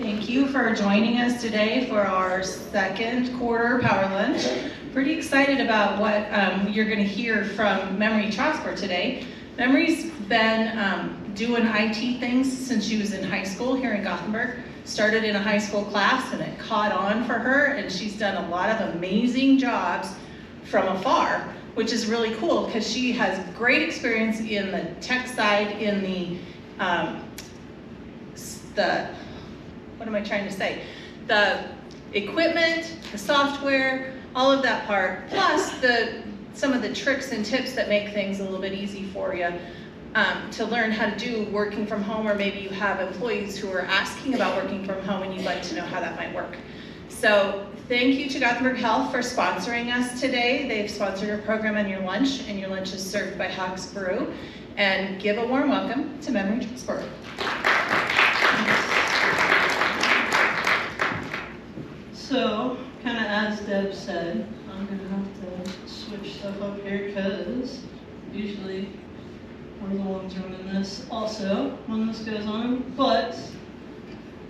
Thank you for joining us today for our second quarter power lunch. Pretty excited about what you're going to hear from Memory Trosper today. Memory's been doing IT things since she was in high school here in Gothenburg. Started in a high school class and it caught on for her, and she's done a lot of amazing jobs from afar, which is really cool because she has great experience in the tech side, in the what am I trying to say? The equipment, the software, all of that part, plus some of the tricks and tips that make things a little bit easy for you to learn how to do working from home, or maybe you have employees who are asking about working from home and you'd like to know how that might work. So thank you to Gothenburg Health for sponsoring us today. They've sponsored our program and your lunch is served by Hawks Brew. And give a warm welcome to Memory Trosper. So, kind of as Deb said, I'm going to have to switch stuff up here because usually we're the ones running this also when this goes on. But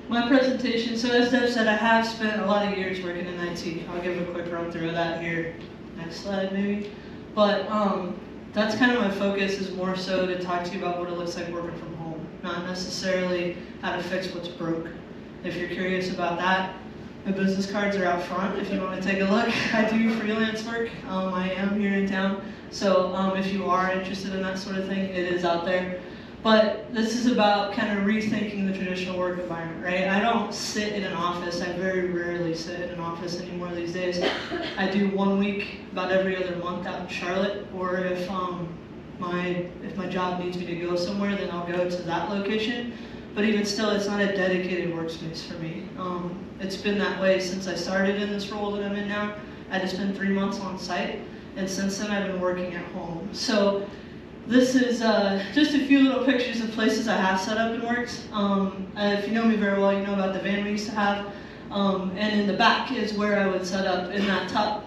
my presentation, so as Deb said, I have spent a lot of years working in IT. I'll give a quick run through of that here. Next slide maybe. But that's kind of my focus, is more so to talk to you about what it looks like working from home, not necessarily how to fix what's broke. If you're curious about that, my business cards are out front if you want to take a look. I do freelance work. I am here in town. So if you are interested in that sort of thing, it is out there. But this is about kind of rethinking the traditional work environment, right? I don't sit in an office. I very rarely sit in an office anymore these days. I do 1 week about every other month out in Charlotte, or if my job needs me to go somewhere, then I'll go to that location. But even still, it's not a dedicated workspace for me. It's been that way since I started in this role that I'm in now. I just spent 3 months on site, and since then I've been working at home. So this is just a few little pictures of places I have set up in Works. If you know me very well, you know about the van we used to have. And in the back is where I would set up. In that top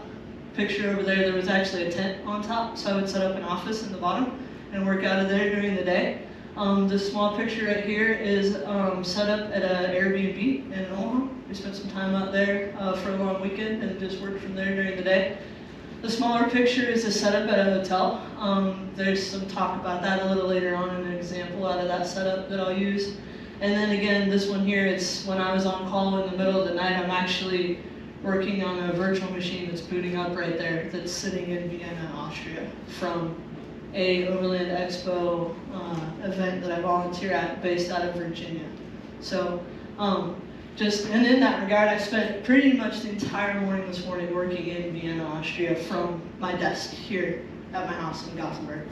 picture over there was actually a tent on top, so I would set up an office in the bottom and work out of there during the day. This small picture right here is set up at an Airbnb in Omaha. We spent some time out there for a long weekend and just worked from there during the day. The smaller picture is a setup at a hotel. There's some talk about that a little later on in an example out of that setup that I'll use. And then again, this one here, it's when I was on call in the middle of the night. I'm actually working on a virtual machine that's booting up right there, that's sitting in Vienna, Austria, from a Overland Expo event that I volunteer at, based out of Virginia. So, and in that regard, I spent pretty much the entire morning this morning working in Vienna, Austria, from my desk here at my house in Gothenburg.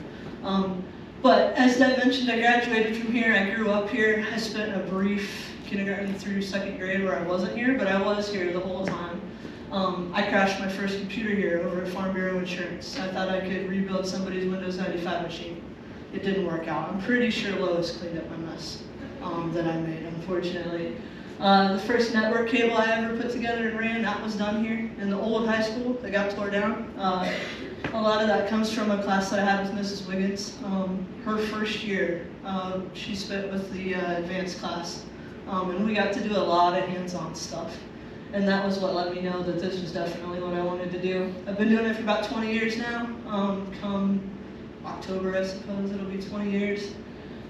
But as Deb mentioned, I graduated from here. I grew up here. I spent a brief kindergarten through second grade where I wasn't here, but I was here the whole time. I crashed my first computer here over at Farm Bureau Insurance. I thought I could rebuild somebody's Windows 95 machine. It didn't work out. I'm pretty sure Lois cleaned up my mess that I made, unfortunately. The first network cable I ever put together and ran, that was done here in the old high school that got tore down. A lot of that comes from a class that I had with Mrs. Wiggins. Her first year, she spent with the advanced class, and we got to do a lot of hands-on stuff. And that was what let me know that this was definitely what I wanted to do. I've been doing it for about 20 years now. Come October, I suppose, it'll be 20 years.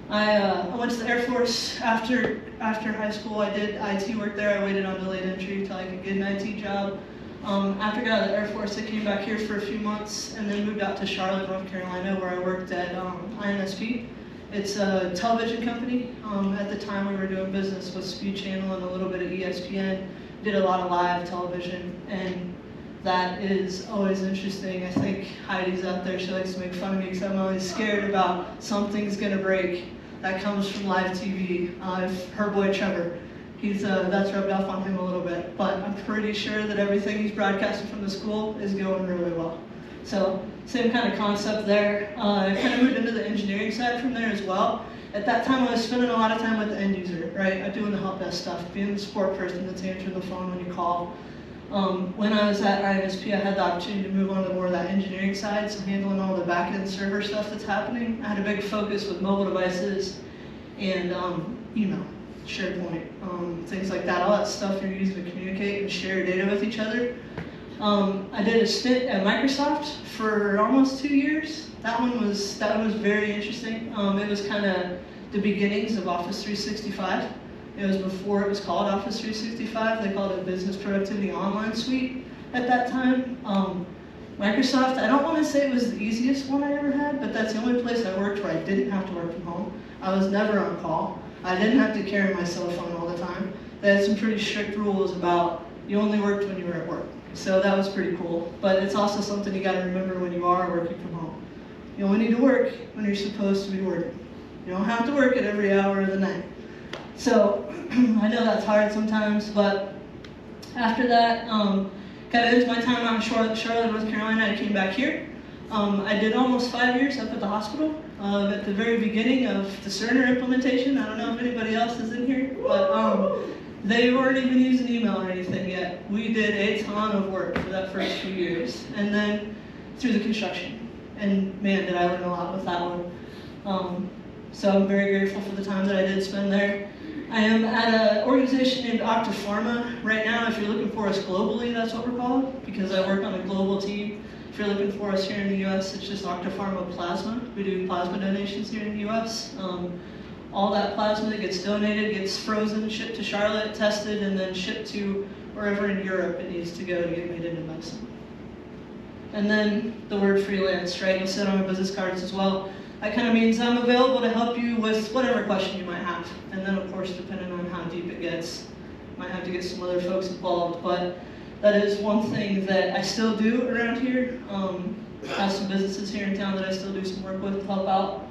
I went to the Air Force after high school. I did IT work there. I waited on delayed entry until I could get an IT job. After I got out of the Air Force, I came back here for a few months and then moved out to Charlotte, North Carolina, where I worked at INSP. It's a television company. At the time, we were doing business with Speed Channel and a little bit of ESPN. Did a lot of live television, and that is always interesting. I think Heidi's out there. She likes to make fun of me because I'm always scared about something's gonna break. That comes from live TV. Her boy Trevor, that's rubbed off on him a little bit, but I'm pretty sure that everything he's broadcasting from the school is going really well. So same kind of concept there. I kind of moved into the engineering side from there as well. At that time, I was spending a lot of time with the end user, right? Doing the help desk stuff, being the support person that's answering the phone when you call. When I was at INSP, I had the opportunity to move on to more of that engineering side, so handling all the back-end server stuff that's happening. I had a big focus with mobile devices and email. SharePoint, things like that, all that stuff you're using to communicate and share data with each other. I did a stint at Microsoft for almost 2 years. That one was very interesting. It was kind of the beginnings of Office 365. It was before it was called Office 365. They called it Business Productivity Online Suite at that time. Microsoft, I don't want to say it was the easiest one I ever had, but that's the only place I worked where I didn't have to work from home. I was never on call. I didn't have to carry my cell phone all the time. They had some pretty strict rules about you only worked when you were at work. So that was pretty cool. But it's also something you got to remember when you are working from home. You only need to work when you're supposed to be working. You don't have to work at every hour of the night. So I know that's hard sometimes, but after that, kind of into my time out in Charlotte, North Carolina, I came back here. I did almost 5 years up at the hospital at the very beginning of the Cerner implementation. I don't know if anybody else is in here, but they weren't even using email or anything yet. We did a ton of work for that first few years, and then through the construction. And man, did I learn a lot with that one. So I'm very grateful for the time that I did spend there. I am at an organization named Octapharma right now. If you're looking for us globally, that's what we're called, because I work on a global team. If you're looking for us here in the US, it's just Octapharma Plasma. We do plasma donations here in the US. All that plasma that gets donated gets frozen, shipped to Charlotte, tested, and then shipped to wherever in Europe it needs to go to get made into medicine. And then the word freelance, right? You'll see it on my business cards as well. That kind of means I'm available to help you with whatever question you might have. And then, of course, depending on how deep it gets, might have to get some other folks involved. But that is one thing that I still do around here. I have some businesses here in town that I still do some work with to help out.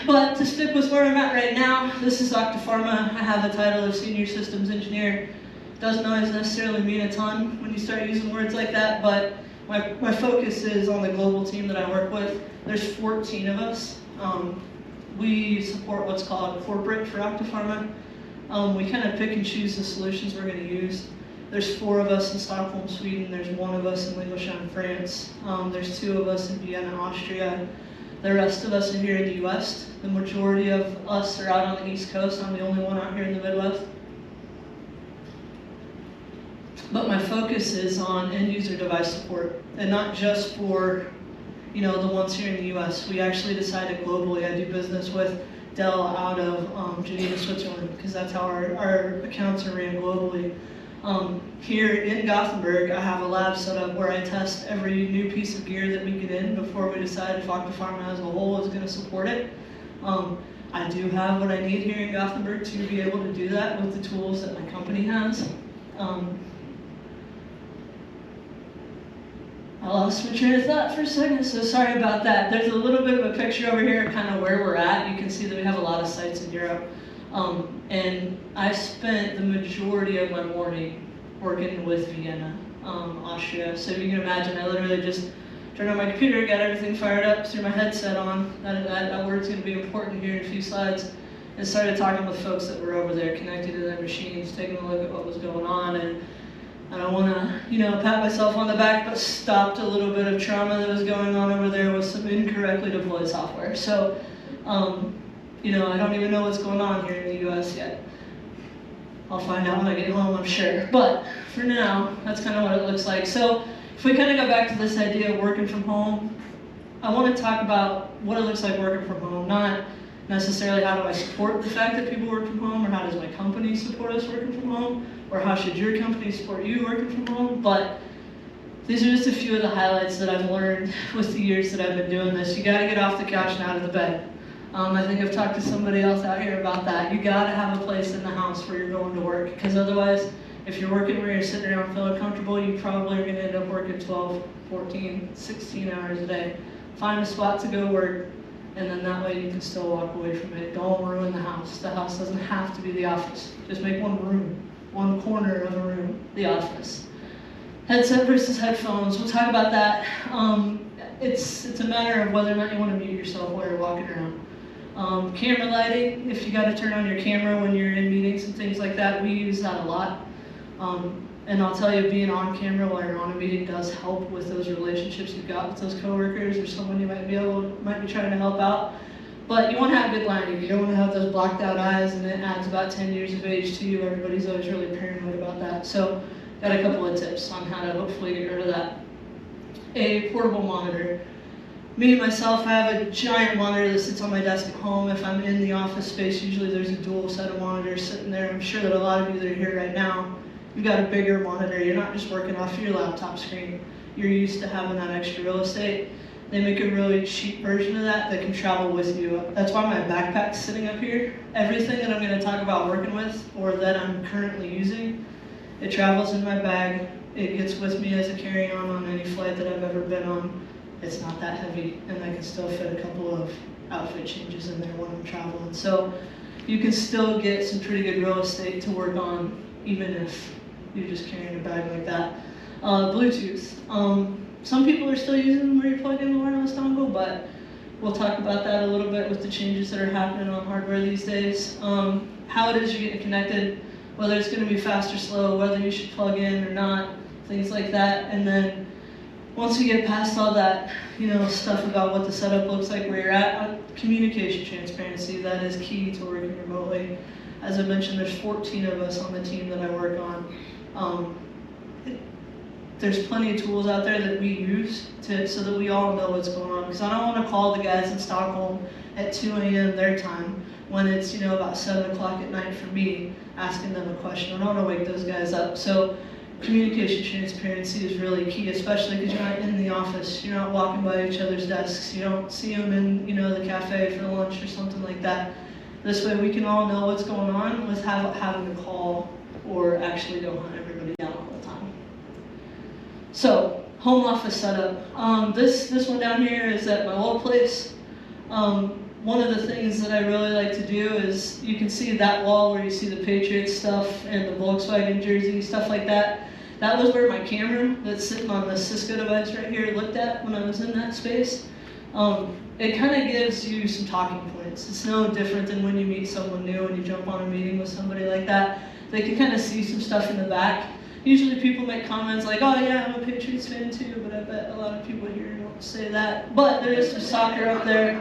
But to stick with where I'm at right now, this is Octapharma. I have the title of Senior Systems Engineer. Doesn't always necessarily mean a ton when you start using words like that, but my focus is on the global team that I work with. There's 14 of us. We support what's called corporate for Octapharma. We kind of pick and choose the solutions we're going to use. There's 4 of us in Stockholm, Sweden. There's 1 of us in Lincolnshire, France. There's 2 of us in Vienna, Austria. The rest of us are here in the US. The majority of us are out on the East Coast. I'm the only one out here in the Midwest. But my focus is on end user device support, and not just for the ones here in the US. We actually decided globally. I do business with Dell out of Geneva, Switzerland, because that's how our accounts are ran globally. Here in Gothenburg, I have a lab set up where I test every new piece of gear that we get in before we decide if Octapharma as a whole is going to support it. I do have what I need here in Gothenburg to be able to do that with the tools that my company has. I lost my train of thought for a second, so sorry about that. There's a little bit of a picture over here, kind of where we're at. You can see that we have a lot of sites in Europe. And I spent the majority of my morning working with Vienna, Austria. So you can imagine, I literally just turned on my computer, got everything fired up, threw my headset on. That word's going to be important here in a few slides. And started talking with folks that were over there, connected to their machines, taking a look at what was going on. And I don't want to, pat myself on the back, but stopped a little bit of trauma that was going on over there with some incorrectly deployed software. So, I don't even know what's going on here in the US yet. I'll find out when I get home, I'm sure. But for now, that's kind of what it looks like. So if we kind of go back to this idea of working from home, I want to talk about what it looks like working from home, not necessarily how do I support the fact that people work from home, or how does my company support us working from home, or how should your company support you working from home. But these are just a few of the highlights that I've learned with the years that I've been doing this. You got to get off the couch and out of the bed. I think I've talked to somebody else out here about that. You got to have a place in the house where you're going to work, because otherwise, if you're working where you're sitting around feeling comfortable, you probably are going to end up working 12, 14, 16 hours a day. Find a spot to go work, and then that way you can still walk away from it. Don't ruin the house. The house doesn't have to be the office. Just make one room, one corner of a room, the office. Headset versus headphones, we'll talk about that. It's a matter of whether or not you want to mute yourself while you're walking around. Camera lighting, if you got to turn on your camera when you're in meetings and things like that, we use that a lot. And I'll tell you, being on camera while you're on a meeting does help with those relationships you've got with those coworkers or someone you might be trying to help out. But you want to have good lighting. You don't want to have those blacked out eyes, and it adds about 10 years of age to you. Everybody's always really paranoid about that. So got a couple of tips on how to hopefully get rid of that. A portable monitor. Me, myself, I have a giant monitor that sits on my desk at home. If I'm in the office space, usually there's a dual set of monitors sitting there. I'm sure that a lot of you that are here right now, you've got a bigger monitor. You're not just working off your laptop screen. You're used to having that extra real estate. They make a really cheap version of that can travel with you. That's why my backpack's sitting up here. Everything that I'm going to talk about working with, or that I'm currently using, it travels in my bag. It gets with me as a carry-on on any flight that I've ever been on. It's not that heavy, and I can still fit a couple of outfit changes in there when I'm traveling. So you can still get some pretty good real estate to work on, even if you're just carrying a bag like that. Bluetooth. Some people are still using them where you plug in the wireless dongle, but we'll talk about that a little bit with the changes that are happening on hardware these days. How it is you're getting connected, whether it's going to be fast or slow, whether you should plug in or not, things like that. And then once we get past all that, stuff about what the setup looks like where you're at, communication transparency, that is key to working remotely. As I mentioned, there's 14 of us on the team that I work on. There's plenty of tools out there that we use so that we all know what's going on. Because I don't want to call the guys in Stockholm at 2 a.m. their time when it's about 7 o'clock at night for me, asking them a question. I don't want to wake those guys up. So communication transparency is really key, especially because you're not in the office. You're not walking by each other's desks. You don't see them in the cafe for lunch or something like that. This way we can all know what's going on without having to call or actually go hunt everybody down all the time. So, home office setup. This one down here is at my old place. One of the things that I really like to do is, you can see that wall where you see the Patriots stuff and the Volkswagen jersey, stuff like that. That was where my camera that's sitting on the Cisco device right here looked at when I was in that space. It kind of gives you some talking points. It's no different than when you meet someone new and you jump on a meeting with somebody like that. They can kind of see some stuff in the back. Usually people make comments like, oh yeah, I'm a Patriots fan too, but I bet a lot of people here don't say that. But there is some soccer up there,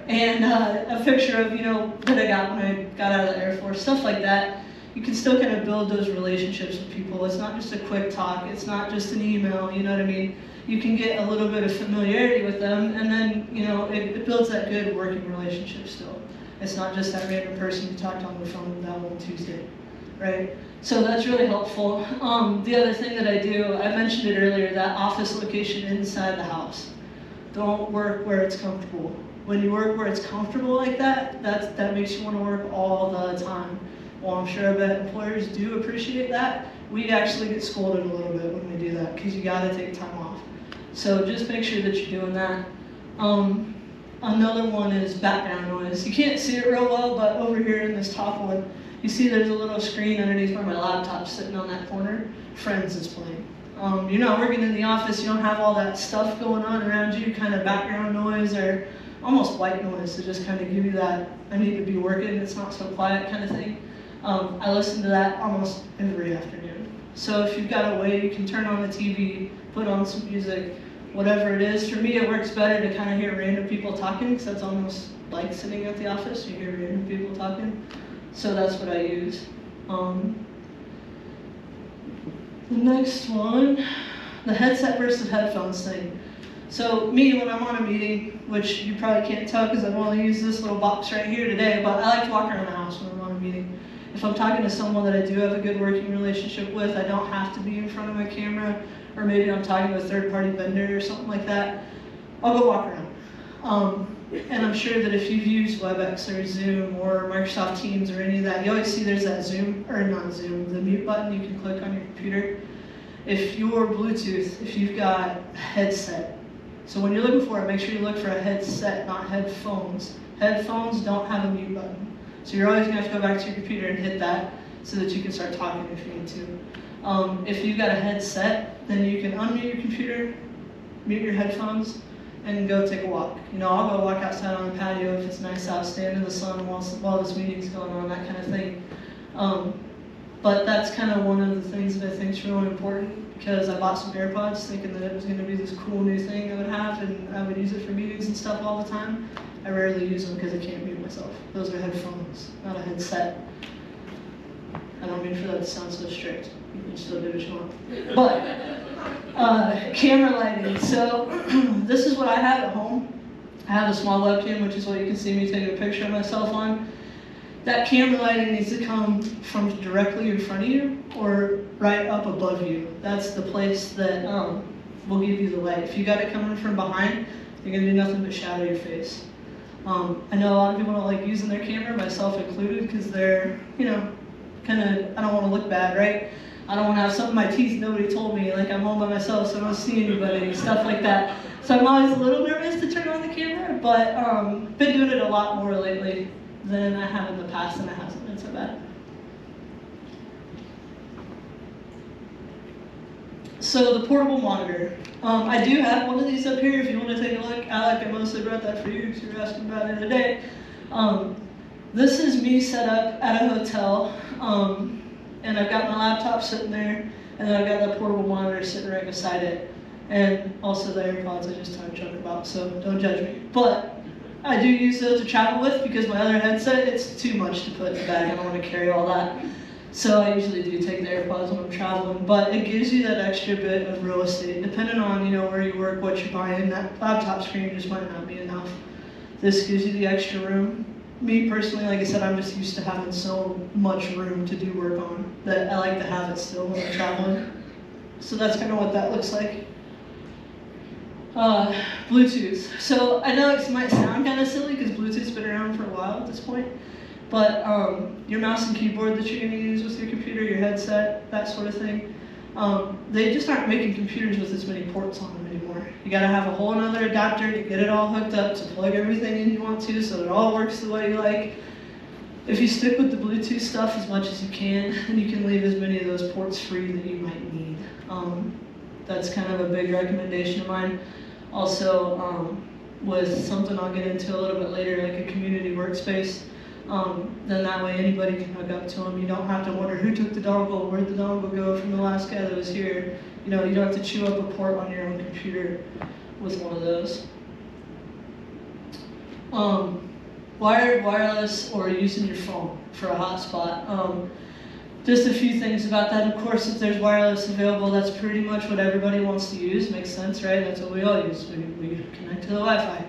and a picture of, that I got when I got out of the Air Force, stuff like that. You can still kind of build those relationships with people. It's not just a quick talk, it's not just an email, you know what I mean? You can get a little bit of familiarity with them, and then, it builds that good working relationship still. It's not just that random person you talked on the phone that one Tuesday, right? So that's really helpful. The other thing that I do, I mentioned it earlier, that office location inside the house. Don't work where it's comfortable. When you work where it's comfortable like that, that makes you want to work all the time. Well, I'm sure I bet employers do appreciate that. We actually get scolded a little bit when we do that because you got to take time off. So just make sure that you're doing that. Another one is background noise. You can't see it real well, but over here in this top one, you see there's a little screen underneath where my laptop's sitting on that corner. Friends is playing. You're not working in the office, you don't have all that stuff going on around you, kind of background noise or almost white noise to just kind of give you that, I need to be working, it's not so quiet kind of thing. I listen to that almost every afternoon. So if you've got a way you can turn on the TV, put on some music, whatever it is. For me, it works better to kind of hear random people talking, because that's almost like sitting at the office, you hear random people talking. So that's what I use. The next one, the headset versus headphones thing. So me, when I'm on a meeting, which you probably can't tell because I've only used this little box right here today, but I like to walk around the house when I'm on a meeting. If I'm talking to someone that I do have a good working relationship with, I don't have to be in front of my camera, or maybe I'm talking to a third-party vendor or something like that, I'll go walk around. And I'm sure that if you've used WebEx or Zoom or Microsoft Teams or any of that, you always see there's that the mute button you can click on your computer. If you're Bluetooth, if you've got a headset, so when you're looking for it, make sure you look for a headset, not headphones. Headphones don't have a mute button. So you're always gonna have to go back to your computer and hit that so that you can start talking if you need to. If you've got a headset, then you can unmute your computer, mute your headphones, and go take a walk. I'll go walk outside on the patio if it's nice out, stand in the sun while this meeting's going on, that kind of thing. but that's kind of one of the things that I think is really important, because I bought some AirPods thinking that it was going to be this cool new thing I would have and I would use it for meetings and stuff all the time. I rarely use them because I can't mute myself. Those are headphones, not a headset. I don't mean for that to sound so strict. You can still do what you want. But camera lighting. So this is what I have at home. I have a small webcam, which is what you can see me taking a picture of myself on. That camera lighting needs to come from directly in front of you or right up above you. That's the place that will give you the light. If you got it coming from behind, you're gonna do nothing but shadow your face. I know a lot of people don't like using their camera, myself included, because they're, kind of, I don't want to look bad, right? I don't want to have some of my teeth nobody told me, like I'm home by myself, so I don't see anybody, stuff like that. So I'm always a little nervous to turn on the camera, but been doing it a lot more lately than I have in the past, and it hasn't been so bad. So the portable monitor. I do have one of these up here if you want to take a look. Alec, I mostly brought that for you because you were asking about it the other day. This is me set up at a hotel, and I've got my laptop sitting there, and then I've got that portable monitor sitting right beside it, and also the AirPods I just talked junk about, so don't judge me. But I do use those to travel with because my other headset, it's too much to put in the bag. I don't want to carry all that. So I usually do take the AirPods when I'm traveling, but it gives you that extra bit of real estate. Depending on where you work, what you're buying, that laptop screen just might not be enough. This gives you the extra room. Me personally, like I said, I'm just used to having so much room to do work on that I like to have it still when I'm traveling. So that's kind of what that looks like. Bluetooth. So I know it might sound kind of silly because Bluetooth's been around for a while at this point. But your mouse and keyboard that you're going to use with your computer, your headset, that sort of thing, they just aren't making computers with as many ports on them anymore. You got to have a whole another adapter to get it all hooked up to plug everything in you want to so it all works the way you like. If you stick with the Bluetooth stuff as much as you can, then you can leave as many of those ports free that you might need. That's kind of a big recommendation of mine. Also, with something I'll get into a little bit later, like a community workspace, then that way anybody can hook up to them. You don't have to wonder who took the dongle, where'd the dongle go from the last guy that was here. You don't have to chew up a port on your own computer with one of those. Wired, wireless, or using your phone for a hotspot. Just a few things about that. Of course, if there's wireless available, that's pretty much what everybody wants to use. Makes sense, right? That's what we all use. We connect to the Wi-Fi.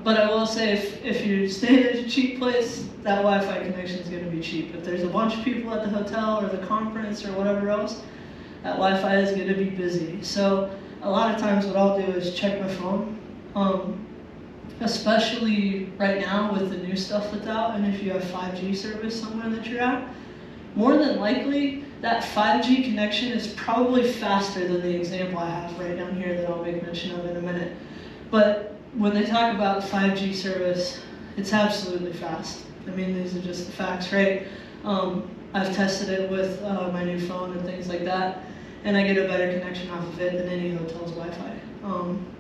But I will say, if you're staying at a cheap place, that Wi-Fi connection is going to be cheap. If there's a bunch of people at the hotel or the conference or whatever else, that Wi-Fi is going to be busy. So a lot of times what I'll do is check my phone, especially right now with the new stuff that's out, and if you have 5G service somewhere that you're at, more than likely that 5G connection is probably faster than the example I have right down here that I'll make mention of in a minute. But when they talk about 5G service, it's absolutely fast. I mean, these are just the facts, right? I've tested it with my new phone and things like that, and I get a better connection off of it than any hotel's Wi-Fi.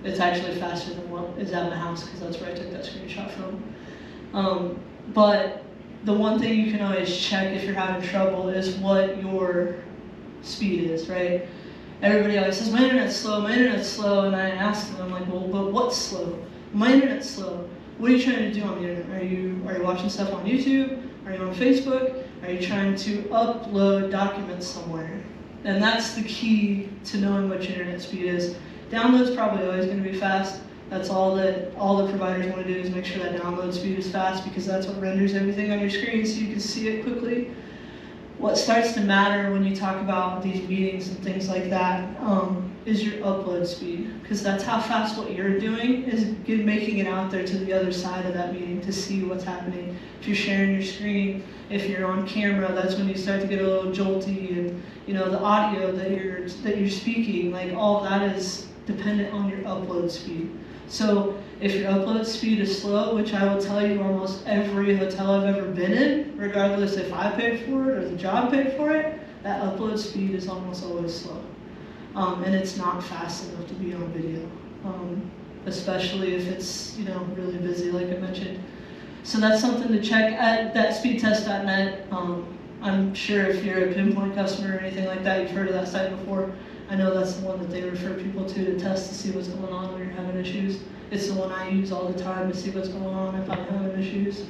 It's actually faster than what is at my house because that's where I took that screenshot from. But the one thing you can always check if you're having trouble is what your speed is, right? Everybody always says, my internet's slow, and I ask them, I'm like, well, but what's slow? My internet's slow. What are you trying to do on the internet? Are you watching stuff on YouTube? Are you on Facebook? Are you trying to upload documents somewhere? And that's the key to knowing what your internet speed is. Download's probably always going to be fast. That's all the providers want to do is make sure that download speed is fast because that's what renders everything on your screen so you can see it quickly. What starts to matter when you talk about these meetings and things like that is your upload speed, because that's how fast what you're doing is making it out there to the other side of that meeting to see what's happening. If you're sharing your screen, if you're on camera, that's when you start to get a little jolty, and the audio that you're speaking, like all of that is dependent on your upload speed. So if your upload speed is slow, which I will tell you almost every hotel I've ever been in, regardless if I paid for it or the job paid for it, that upload speed is almost always slow. And it's not fast enough to be on video, especially if it's really busy like I mentioned. So that's something to check at thatspeedtest.net. I'm sure if you're a Pinpoint customer or anything like that, you've heard of that site before. I know that's the one that they refer people to test to see what's going on when you're having issues. It's the one I use all the time to see what's going on if I'm having issues.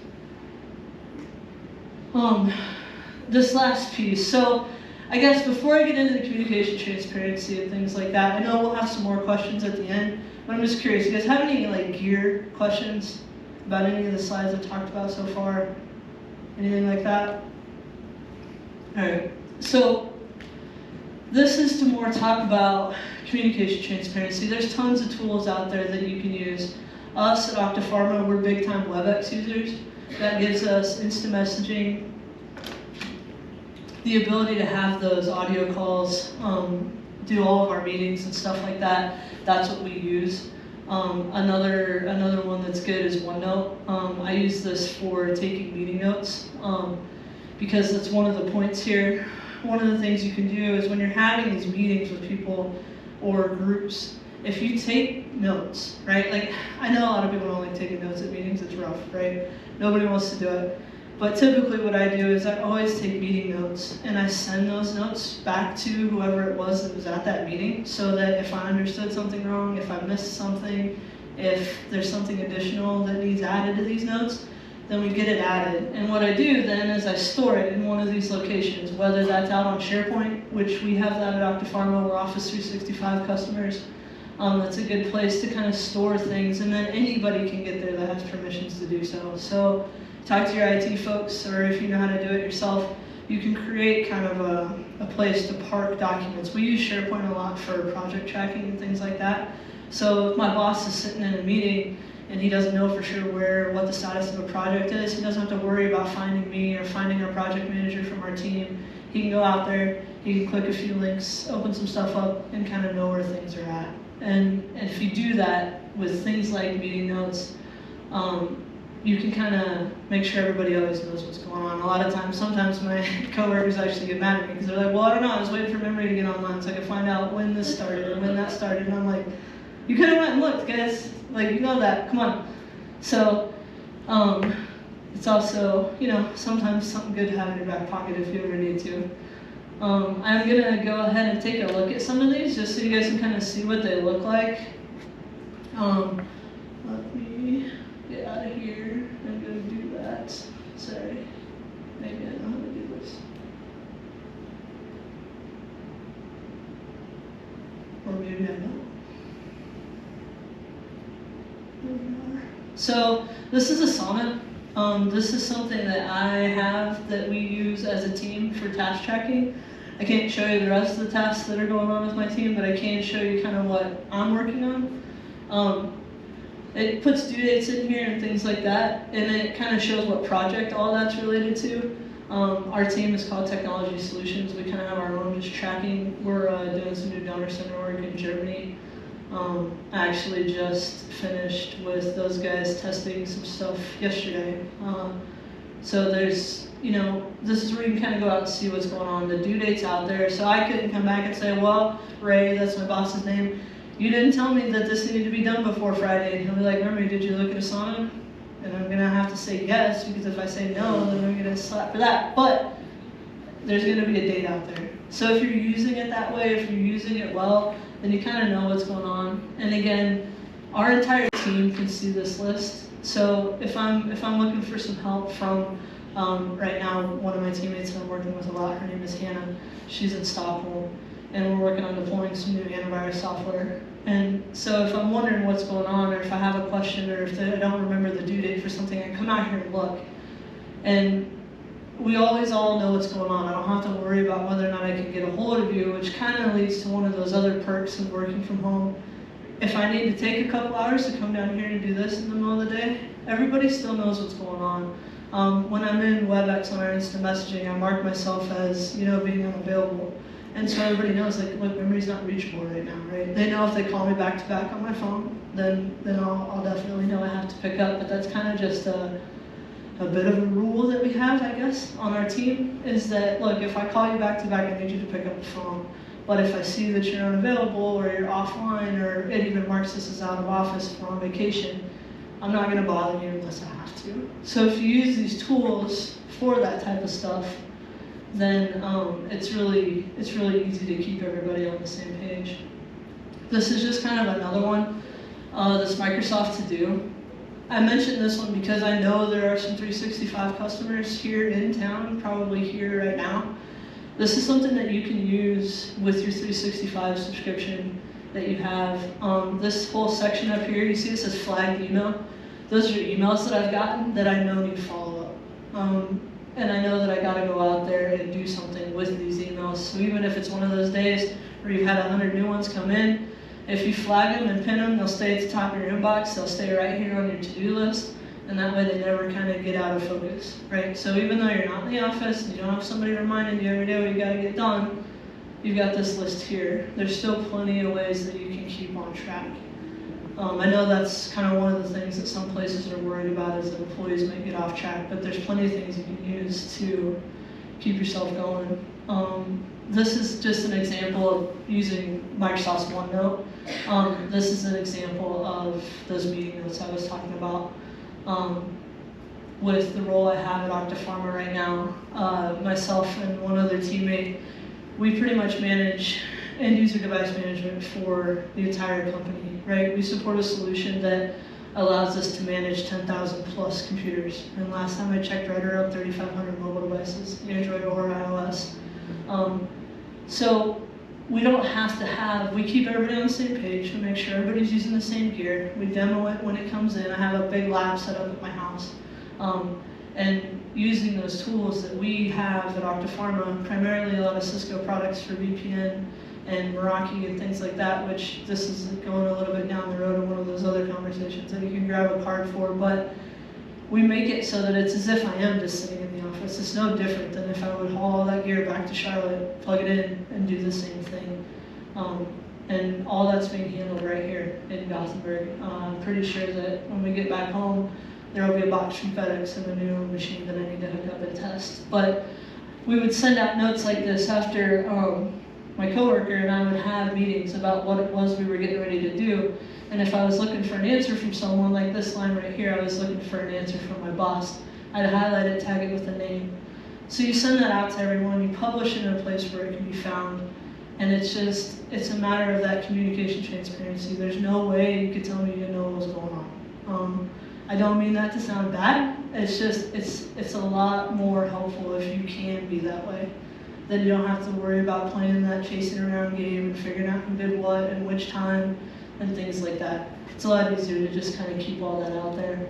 This last piece. So I guess before I get into the communication transparency and things like that, I know we'll have some more questions at the end, but I'm just curious, you guys have any like gear questions about any of the slides I've talked about so far? Anything like that? All right, so this is to more talk about communication transparency. There's tons of tools out there that you can use. Us at Octapharma, we're big time WebEx users. That gives us instant messaging, the ability to have those audio calls, do all of our meetings and stuff like that. That's what we use. Another one that's good is Onenote. I use this for taking meeting notes because that's one of the points here. One of the things you can do is when you're having these meetings with people or groups, if you take notes, right? Like, I know a lot of people don't like taking notes at meetings, it's rough, right? Nobody wants to do it. But typically what I do is I always take meeting notes and I send those notes back to whoever it was that was at that meeting so that if I understood something wrong, if I missed something, if there's something additional that needs added to these notes, then we get it added. And what I do then is I store it in one of these locations, whether that's out on SharePoint, which we have that at Octapharma, we're Office 365 customers. That's a good place to kind of store things, and then anybody can get there that has permissions to do so. So talk to your IT folks, or if you know how to do it yourself, you can create kind of a place to park documents. We use SharePoint a lot for project tracking and things like that. So if my boss is sitting in a meeting and he doesn't know for sure what the status of a project is, he doesn't have to worry about finding me or finding our project manager from our team. He can go out there, he can click a few links, open some stuff up, and kind of know where things are at. And if you do that with things like meeting notes, you can kind of make sure everybody always knows what's going on. A lot of times, sometimes my coworkers actually get mad at me because they're like, well, I don't know, I was waiting for memory to get online so I could find out when this started and when that started. And I'm like, you could have went and looked, guys. Like, you know that, come on. So, it's also, you know, sometimes something good to have in your back pocket if you ever need to. I'm gonna go ahead and take a look at some of these just so you guys can kind of see what they look like. Let me get out of here and go do that. Sorry, maybe I know how to do this. Or maybe I don't. So this is a sonnet. This is something that I have that we use as a team for task tracking. I can't show you the rest of the tasks that are going on with my team, but I can show you kind of what I'm working on. It puts due dates in here and things like that, and it kind of shows what project all that's related to. Our team is called Technology Solutions. We kind of have our own just tracking. We're doing some new donor center work in Germany. I actually just finished with those guys testing some stuff yesterday. So there's, you know, this is where you can kind of go out and see what's going on. The due date's out there. So I couldn't come back and say, well, Ray, that's my boss's name, you didn't tell me that this needed to be done before Friday. And he'll be like, Remy, did you look at Asana? And I'm gonna have to say yes, because if I say no, then I'm gonna slap for that. But there's gonna be a date out there. So if you're using it that way, if you're using it well, then you kind of know what's going on. And again, our entire team can see this list. So if I'm looking for some help from, right now, one of my teammates that I'm working with a lot, her name is Hannah. She's in Stockholm, and we're working on deploying some new antivirus software. And so if I'm wondering what's going on, or if I have a question, or if I don't remember the due date for something, I come out here and look. And we always all know what's going on. I don't have to worry about whether or not I can get a hold of you, which kind of leads to one of those other perks of working from home. If I need to take a couple hours to come down here and do this in the middle of the day, everybody still knows what's going on. When I'm in WebEx on our instant messaging, I mark myself as, you know, being unavailable. And so everybody knows, like, look, memory's not reachable right now, right? They know if they call me back to back on my phone, then I'll definitely know I have to pick up. But that's kind of just a bit of a rule that we have, I guess, on our team, is that, look, if I call you back to back, I need you to pick up the phone. But if I see that you're unavailable, or you're offline, or it even marks this as out of office or on vacation, I'm not gonna bother you unless I have to. So if you use these tools for that type of stuff, then it's really easy to keep everybody on the same page. This is just kind of another one, this Microsoft To Do. I mentioned this one because I know there are some 365 customers here in town, probably here right now. This is something that you can use with your 365 subscription that you have. This whole section up here, you see it says flagged email. Those are emails that I've gotten that I know need follow-up. And I know that I gotta go out there and do something with these emails. So even if it's one of those days where you've had 100 new ones come in, if you flag them and pin them, they'll stay at the top of your inbox, they'll stay right here on your to-do list, and that way they never kind of get out of focus, right? So even though you're not in the office and you don't have somebody reminding you every day what you gotta get done, you've got this list here. There's still plenty of ways that you can keep on track. I know that's kind of one of the things that some places are worried about is that employees might get off track, but there's plenty of things you can use to keep yourself going. This is just an example of using Microsoft's Onenote. This is an example of those meeting notes I was talking about. With the role I have at Octapharma right now, myself and one other teammate, we pretty much manage end-user device management for the entire company, right? We support a solution that allows us to manage 10,000 plus computers. And last time I checked, right around 3,500 mobile devices, Android or iOS. So we don't have to have, we keep everybody on the same page, we make sure everybody's using the same gear, we demo it when it comes in. I have a big lab set up at my house. And using those tools that we have at Octapharma, primarily a lot of Cisco products for VPN and Meraki and things like that, which this is going a little bit down the road in one of those other conversations that you can grab a card for, but we make it so that it's as if I am just sitting in the office. It's no different than if I would haul all that gear back to Charlotte, plug it in, and do the same thing. And all that's being handled right here in Gothenburg. I'm pretty sure that when we get back home, there will be a box from FedEx and a new machine that I need to hook up and test. But we would send out notes like this after my coworker and I would have meetings about what it was we were getting ready to do. And if I was looking for an answer from someone, like this line right here, I was looking for an answer from my boss. I'd highlight it, tag it with a name. So you send that out to everyone, you publish it in a place where it can be found, and it's a matter of that communication transparency. There's no way you could tell me you didn't know what was going on. I don't mean that to sound bad, it's just, it's a lot more helpful if you can be that way. Then you don't have to worry about playing that chasing around game and figuring out who did what and which time and things like that. It's a lot easier to just kind of keep all that out there.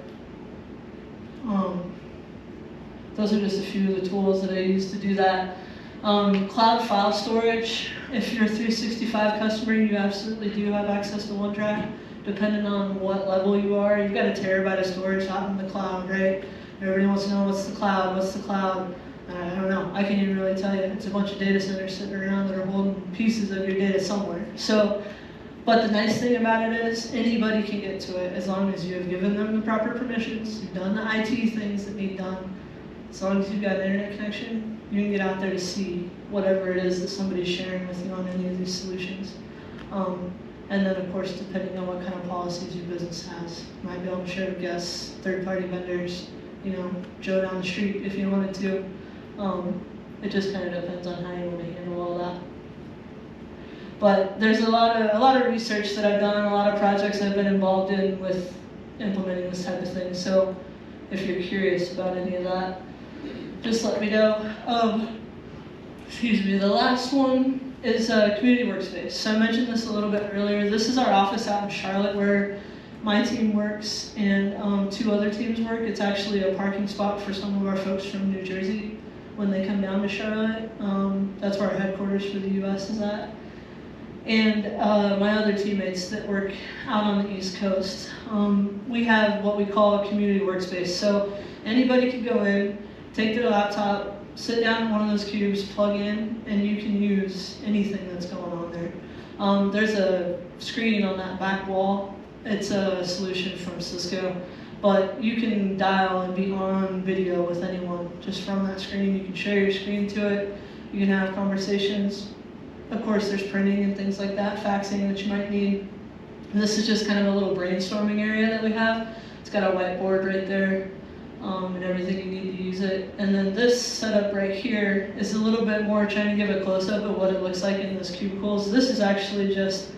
Those are just a few of the tools that I use to do that. Cloud file storage. If you're a 365 customer, you absolutely do have access to OneDrive. Depending on what level you are, you've got a terabyte of storage out in the cloud, right? Everybody wants to know what's the cloud, what's the cloud? I don't know, I can't even really tell you. It's a bunch of data centers sitting around that are holding pieces of your data somewhere. So, but the nice thing about it is anybody can get to it as long as you have given them the proper permissions, you've done the IT things that need done. As long as you've got an internet connection, you can get out there to see whatever it is that somebody's sharing with you on any of these solutions. And then of course, depending on what kind of policies your business has, you might be able to share with guests, third-party vendors, you know, Joe down the street if you wanted to. It just kind of depends on how you want to handle all that. But there's a lot of research that I've done, a lot of projects I've been involved in with implementing this type of thing. So if you're curious about any of that, just let me know. Excuse me, the last one is community workspace. So I mentioned this a little bit earlier. This is our office out in Charlotte where my team works and 2 other teams work. It's actually a parking spot for some of our folks from New Jersey when they come down to Charlotte. That's where our headquarters for the US is at. And my other teammates that work out on the East Coast. We have what we call a community workspace. So anybody can go in, take their laptop, sit down in one of those cubes, plug in, and you can use anything that's going on there. There's a screen on that back wall. It's a solution from Cisco, but you can dial and be on video with anyone just from that screen. You can share your screen to it. You can have conversations. Of course, there's printing and things like that, faxing that you might need. And this is just kind of a little brainstorming area that we have. It's got a whiteboard right there. and everything you need to use it. And then this setup right here is a little bit more trying to give a close-up of what it looks like in those cubicles. This is actually just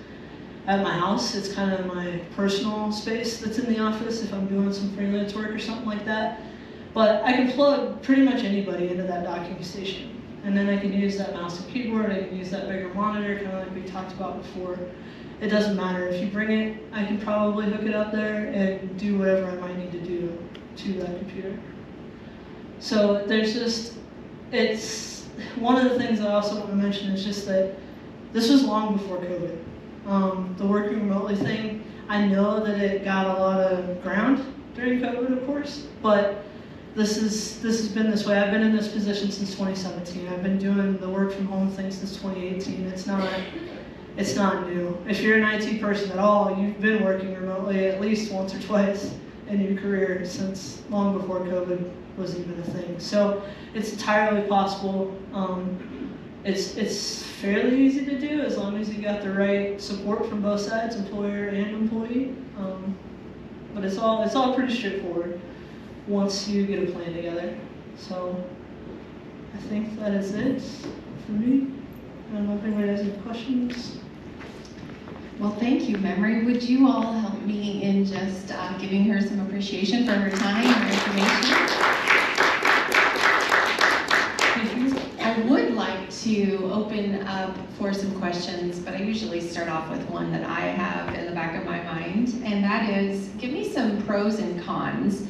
at my house. It's kind of my personal space that's in the office if I'm doing some freelance work or something like that. But I can plug pretty much anybody into that docking station. And then I can use that mouse and keyboard, I can use that bigger monitor, kind of like we talked about before. It doesn't matter. If you bring it, I can probably hook it up there and do whatever I might need to do to that computer. So there's just, it's, one of the things I also want to mention is just that this was long before COVID. The working remotely thing, I know that it got a lot of ground during COVID, of course, but this has been this way. I've been in this position since 2017. I've been doing the work from home thing since 2018. It's not new. If you're an IT person at all, you've been working remotely at least once or twice in your career since long before COVID was even a thing. So it's entirely possible. It's fairly easy to do as long as you got the right support from both sides, employer and employee. But it's all pretty straightforward once you get a plan together. So I think that is it for me. I don't know if anybody has any questions. Well, thank you, Memory. Would you all help me in just giving her some appreciation for her time and her information? I would like to open up for some questions, but I usually start off with one that I have in the back of my mind, and that is, give me some pros and cons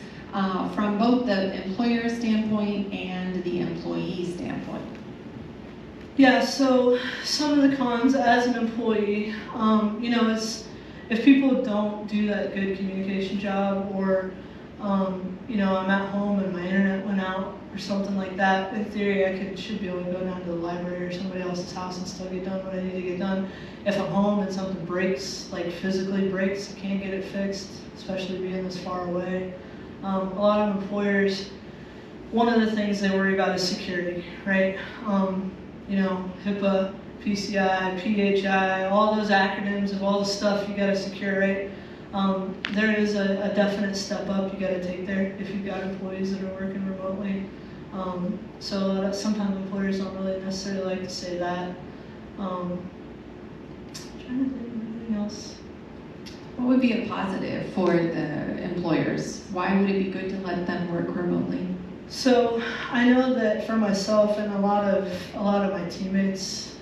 from both the employer standpoint and the employee standpoint. Yeah, so some of the cons as an employee, if people don't do that good communication job, or I'm at home and my internet went out or something like that, in theory I should be able to go down to the library or somebody else's house and still get done what I need to get done. If I'm home and something breaks, like physically breaks, I can't get it fixed, especially being this far away. A lot of employers, one of the things they worry about is security, right? HIPAA, PCI, PHI, all those acronyms of all the stuff you got to secure, right? There is a definite step up you got to take there if you've got employees that are working remotely. So sometimes employers don't really necessarily like to say that. Trying to think of anything else. What would be a positive for the employers? Why would it be good to let them work remotely? So I know that for myself and a lot of my teammates,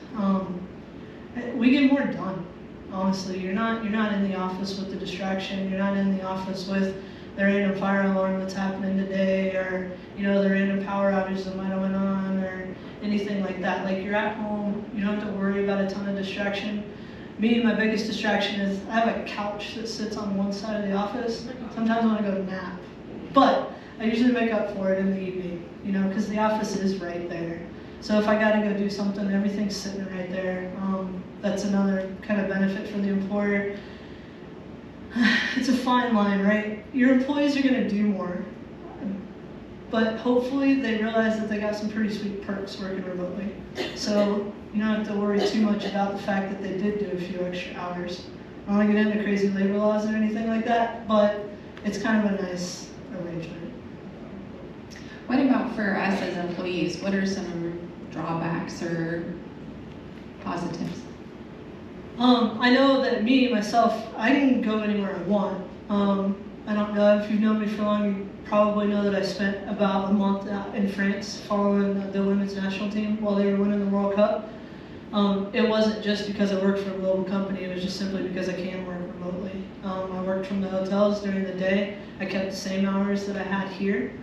we get more done. Honestly, you're not in the office with the distraction. You're not in the office with the random fire alarm that's happening today, or the random power outage that might have went on, or anything like that. Like, you're at home. You don't have to worry about a ton of distraction. Me, my biggest distraction is I have a couch that sits on one side of the office. Sometimes I want to go nap, but I usually make up for it in the evening, because the office is right there. So if I got to go do something, everything's sitting right there. That's another kind of benefit for the employer. It's a fine line, right? Your employees are going to do more, but hopefully they realize that they got some pretty sweet perks working remotely. So you don't have to worry too much about the fact that they did do a few extra hours. I don't want to get into crazy labor laws or anything like that, but it's kind of a nice arrangement. What about for us as employees? What are some drawbacks or positives? I know that myself, I can go anywhere I want. I don't know if you've known me for long, you probably know that I spent about a month out in France following the women's national team while they were winning the World Cup. It wasn't just because I worked for a global company, it was just simply because I can work remotely. I worked from the hotels during the day. I kept the same hours that I had here,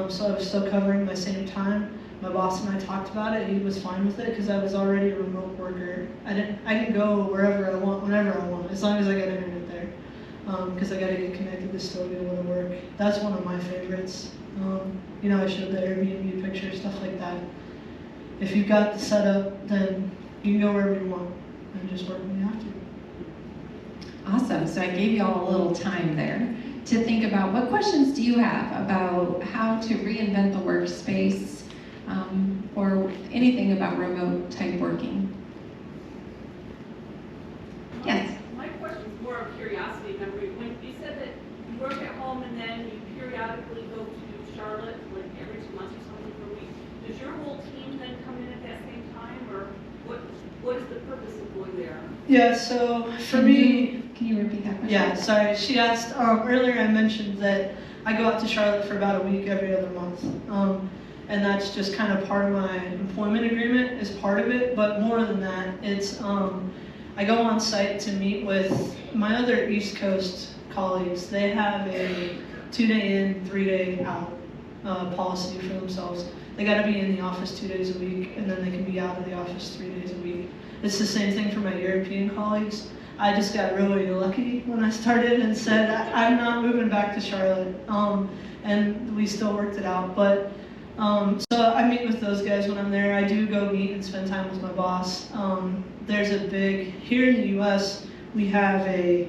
so I was still covering my same time. My boss and I talked about it. He was fine with it because I was already a remote worker. I can go wherever I want, whenever I want, as long as I got internet there. Because I got to get connected to still be able to work. That's one of my favorites. I showed the Airbnb picture, stuff like that. If you've got the setup, then you can go wherever you want and just work when you have to. Awesome. So I gave you all a little time there to think about what questions do you have about how to reinvent the workspace, or anything about remote type working. Yes? My question is more of curiosity, Memory. When you said that you work at home and then you periodically go to purpose of going there? Yeah, so for me, Can you repeat that question? yeah, sorry. She asked, earlier I mentioned that I go out to Charlotte for about a week every other month. And that's just kind of part of my employment agreement is part of it, but more than that, it's, I go on site to meet with my other East Coast colleagues. They have a 2-day in, 3-day out policy for themselves. They gotta be in the office 2 days a week, and then they can be out of the office 3 days a week. It's the same thing for my European colleagues. I just got really lucky when I started and said, I'm not moving back to Charlotte. And we still worked it out. But so I meet with those guys when I'm there. I do go meet and spend time with my boss. There's a big, here in the US, we have a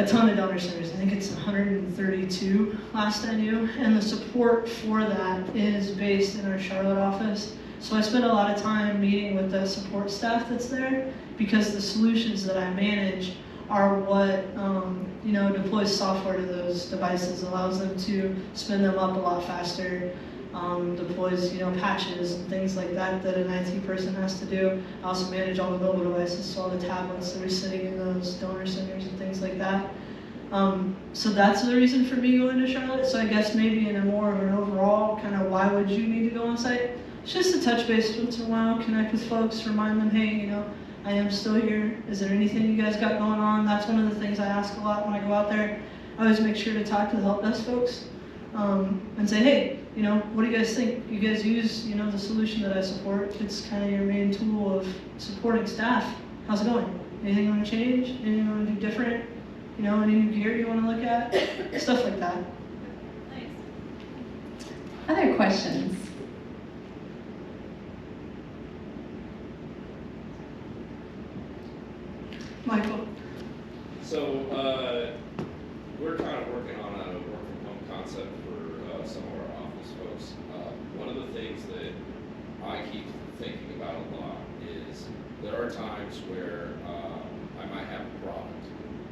ton of donor centers. I think it's 132 last I knew. And the support for that is based in our Charlotte office. So I spend a lot of time meeting with the support staff that's there because the solutions that I manage are what deploys software to those devices, allows them to spin them up a lot faster, deploys patches and things like that that an IT person has to do. I also manage all the mobile devices, so all the tablets that are sitting in those donor centers and things like that. So that's the reason for me going to Charlotte. So I guess maybe in a more of an overall kind of why would you need to go on site? It's just to touch base once in a while, connect with folks, remind them, hey, I am still here. Is there anything you guys got going on? That's one of the things I ask a lot when I go out there. I always make sure to talk to the help desk folks and say, hey, what do you guys think? You guys use, the solution that I support. It's kind of your main tool of supporting staff. How's it going? Anything you want to change? Anything you want to do different? Any new gear you want to look at? Stuff like that. Thanks. Other questions? Michael. So we're kind of working on a work from home concept for some of our office folks. One of the things that I keep thinking about a lot is there are times where I might have a product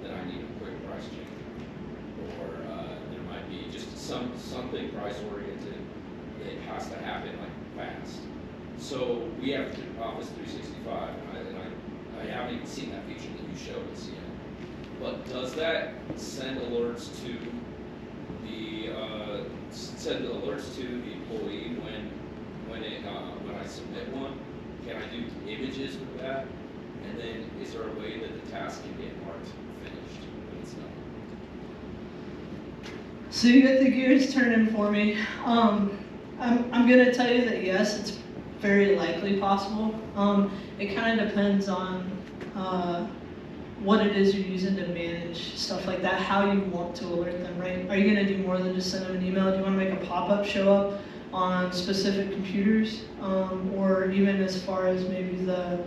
that I need a quick price change, or there might be just something price oriented. It has to happen like fast. So we have Office 365, and I haven't even seen that feature that you showed us yet. But does that send alerts to the employee when I submit one? Can I do images with that? And then is there a way that the task can get marked finished when it's done? So you got the gears turning for me. I'm gonna tell you that yes, it's very likely possible. It kind of depends on what it is you're using to manage stuff like that, how you want to alert them, right? Are you gonna do more than just send them an email? Do you wanna make a pop-up show up on specific computers? Or even as far as maybe the,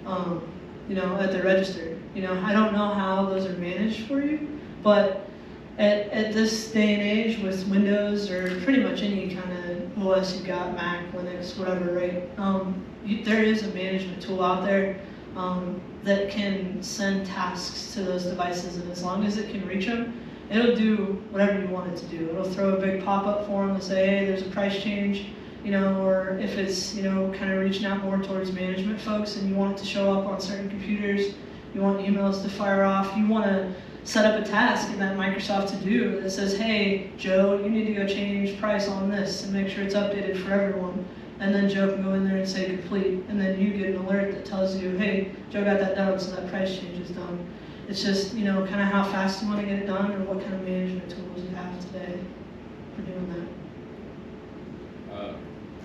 at the register? I don't know how those are managed for you, but at this day and age with Windows or pretty much any kind of OS you've got, Mac, Linux, whatever, right? There is a management tool out there that can send tasks to those devices, and as long as it can reach them, it'll do whatever you want it to do. It'll throw a big pop-up for them to say, hey, there's a price change, or if it's, kind of reaching out more towards management folks and you want it to show up on certain computers, you want emails to fire off, you want to set up a task in that Microsoft To-Do that says, hey, Joe, you need to go change price on this and make sure it's updated for everyone. And then Joe can go in there and say complete, and then you get an alert that tells you, hey, Joe got that done, so that price change is done. It's just, kind of how fast you want to get it done or what kind of management tools you have today for doing that.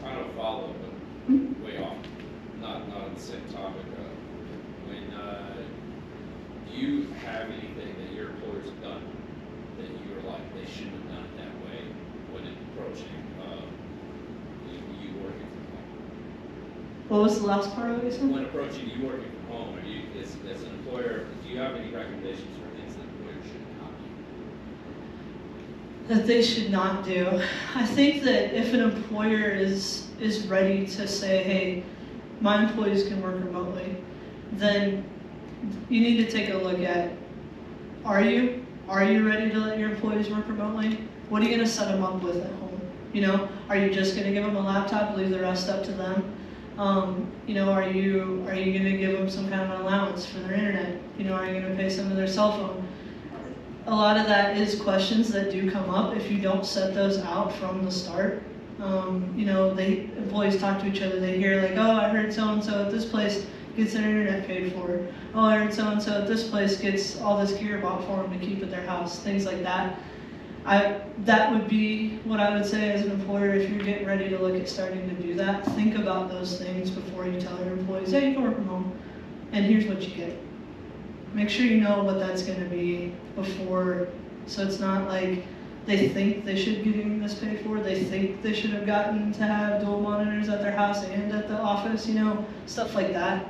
Kind of follow, but way off. Not on the same topic. Do you have anything that your employers have done that you were like, they shouldn't have done it that way when approaching you working from home? What was the last part of it you said? When approaching you working from home, as an employer, do you have any recommendations for things that employers should not do? That they should not do. I think that if an employer is ready to say, hey, my employees can work remotely, then you need to take a look at, are you ready to let your employees work remotely? What are you going to set them up with at home? Are you just going to give them a laptop, leave the rest up to them? You know, are you going to give them some kind of an allowance for their internet? You know, are you going to pay some of their cell phone? A lot of that is questions that do come up if you don't set those out from the start. You know, employees talk to each other. They hear like, oh, I heard so-and-so at this place gets their internet paid for. Oh, I heard so-and-so at this place gets all this gear bought for them to keep at their house, things like that. That would be what I would say as an employer if you're getting ready to look at starting to do that. Think about those things before you tell your employees, hey, you can work from home, and here's what you get. Make sure you know what that's going to be before, so it's not like they think they should be getting this paid for, they think they should have gotten to have dual monitors at their house and at the office, you know, stuff like that.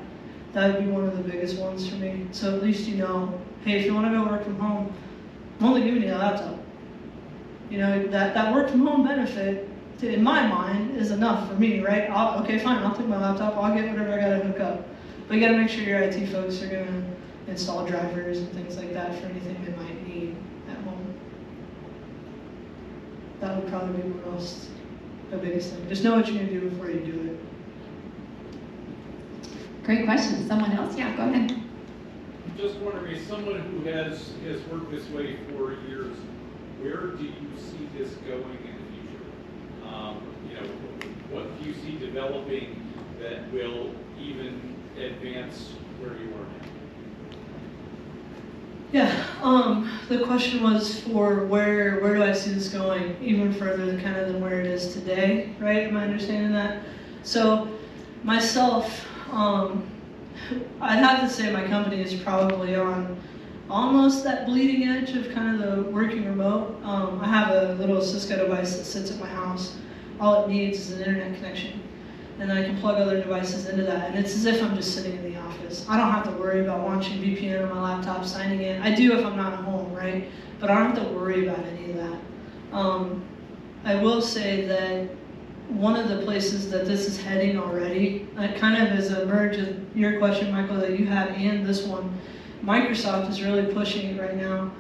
That would be one of the biggest ones for me. So at least you know, hey, if you want to go work from home, I'm only giving you a laptop. You know, that work from home benefit, in my mind, is enough for me, right? Okay, fine, I'll take my laptop, I'll get whatever I gotta hook up. But you gotta make sure your IT folks are gonna install drivers and things like that for anything they might need at home. That would probably be the biggest thing. Just know what you're gonna do before you do it. Great question. Someone else? Yeah, go ahead. Just wondering, as someone who has worked this way for years, where do you see this going in the future? You know, what do you see developing that will even advance where you are now? Yeah, the question was for where do I see this going even further than where it is today, right? Am I understanding that? So myself, I'd have to say my company is probably on almost that bleeding edge of kind of the working remote. I have a little Cisco device that sits at my house. All it needs is an internet connection. And then I can plug other devices into that. And it's as if I'm just sitting in the office. I don't have to worry about launching VPN on my laptop, signing in. I do if I'm not at home, right? But I don't have to worry about any of that. I will say that one of the places that this is heading already, it kind of is a merge of your question, Michael, that you had and this one. Microsoft is really pushing it right now.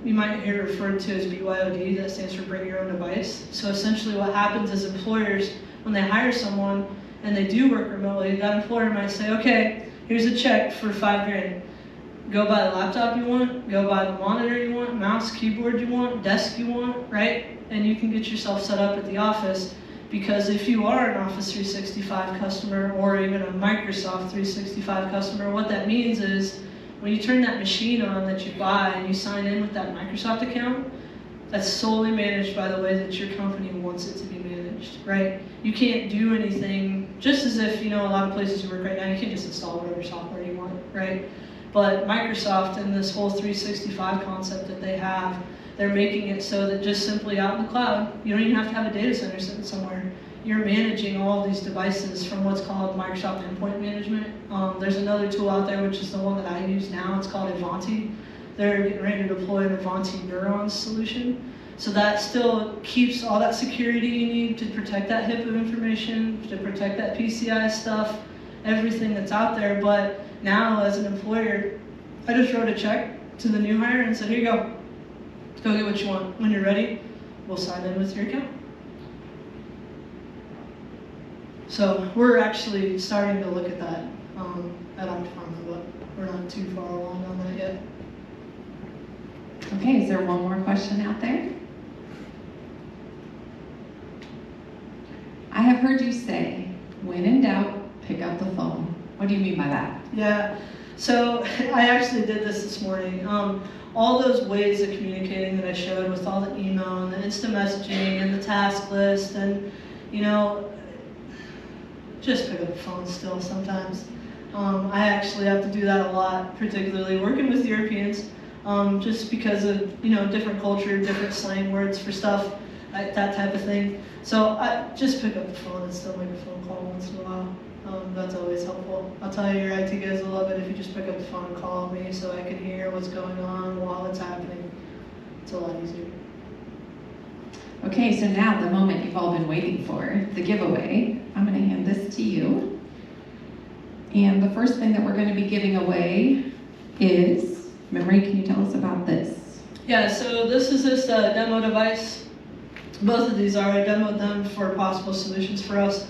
You might hear it referred to as Byod, that stands for Bring Your Own Device. So essentially what happens is employers, when they hire someone and they do work remotely, that employer might say, okay, here's a check for $5,000. Go buy the laptop you want, go buy the monitor you want, mouse, keyboard you want, desk you want, right? And you can get yourself set up at the office, because if you are an Office 365 customer or even a Microsoft 365 customer, what that means is when you turn that machine on that you buy and you sign in with that Microsoft account, that's solely managed by the way that your company wants it to be managed, right? You can't do anything, just as if, you know, a lot of places you work right now, you can't just install whatever software you want, right? But Microsoft and this whole 365 concept that they have, they're making it so that just simply out in the cloud, you don't even have to have a data center sitting somewhere. You're managing all of these devices from what's called Microsoft Endpoint Management. There's another tool out there, which is the one that I use now. It's called Avanti. They're getting ready to deploy an Avanti Neurons solution. So that still keeps all that security you need to protect that HIPAA information, to protect that PCI stuff, everything that's out there. But now, as an employer, I just wrote a check to the new hire and said, here you go. Go get what you want. When you're ready, we'll sign in with your account. So we're actually starting to look at that at Optifarma, but we're not too far along on that yet. Okay, is there one more question out there? I have heard you say, when in doubt, pick up the phone. What do you mean by that? Yeah, so I actually did this morning. All those ways of communicating that I showed with all the email and the instant messaging and the task list and, you know, just pick up the phone still sometimes. I actually have to do that a lot, particularly working with Europeans, just because of, you know, different culture, different slang words for stuff, that type of thing. So I just pick up the phone and still make a phone call once in a while. That's always helpful. I'll tell you, your IT guys will love it if you just pick up the phone and call me so I can hear what's going on while it's happening. It's a lot easier. Okay, so now the moment you've all been waiting for, the giveaway. I'm going to hand this to you. And the first thing that we're going to be giving away is, Memory, can you tell us about this? Yeah, so this is just a demo device. Both of these are, I demoed them for possible solutions for us.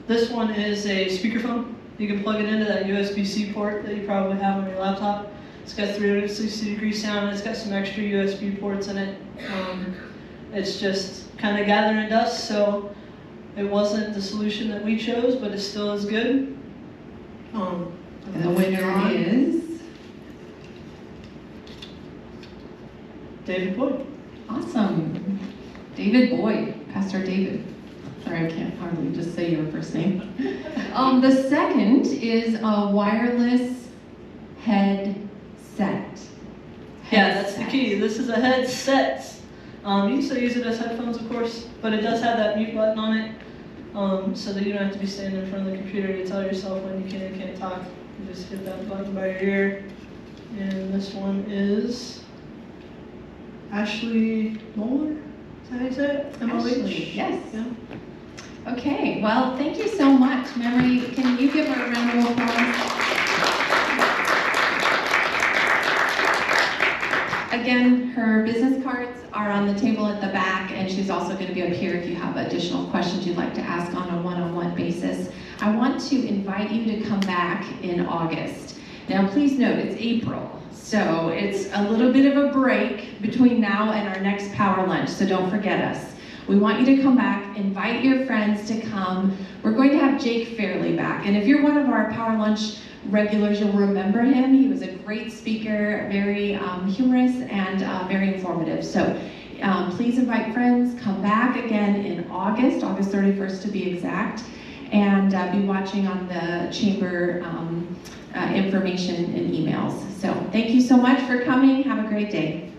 This one is a speakerphone. You can plug it into that USB-C port that you probably have on your laptop. It's got 360-degree sound, and it's got some extra USB ports in it. It's just kind of gathering dust, so it wasn't the solution that we chose, but it still is good. And the winner is David Boyd. awesome. David Boyd, Pastor David. Sorry, I can't hardly just say your first name. The second is a wireless headset. Yeah, that's the key. This is a headset. You can still use it as headphones, of course, but it does have that mute button on it, so that you don't have to be standing in front of the computer to tell yourself when you can and can't talk. You just hit that button by your ear. And this one is Ashley Muller. Is that how you say it? Ashley, yes. Yeah. Okay, well, thank you so much. Memory, can you give her a round of applause? Again, her business cards are on the table at the back, and she's also going to be up here if you have additional questions you'd like to ask on a one-on-one basis. I want to invite you to come back in August. Now, please note, it's April, so it's a little bit of a break between now and our next power lunch, so don't forget us. We want you to come back, invite your friends to come. We're going to have Jake Fairley back, and if you're one of our power lunch regulars, you'll remember him. He was a great speaker, very humorous and very informative. So please invite friends, come back again in August 31st to be exact, and be watching on the chamber information and emails. So thank you so much for coming. Have a great day.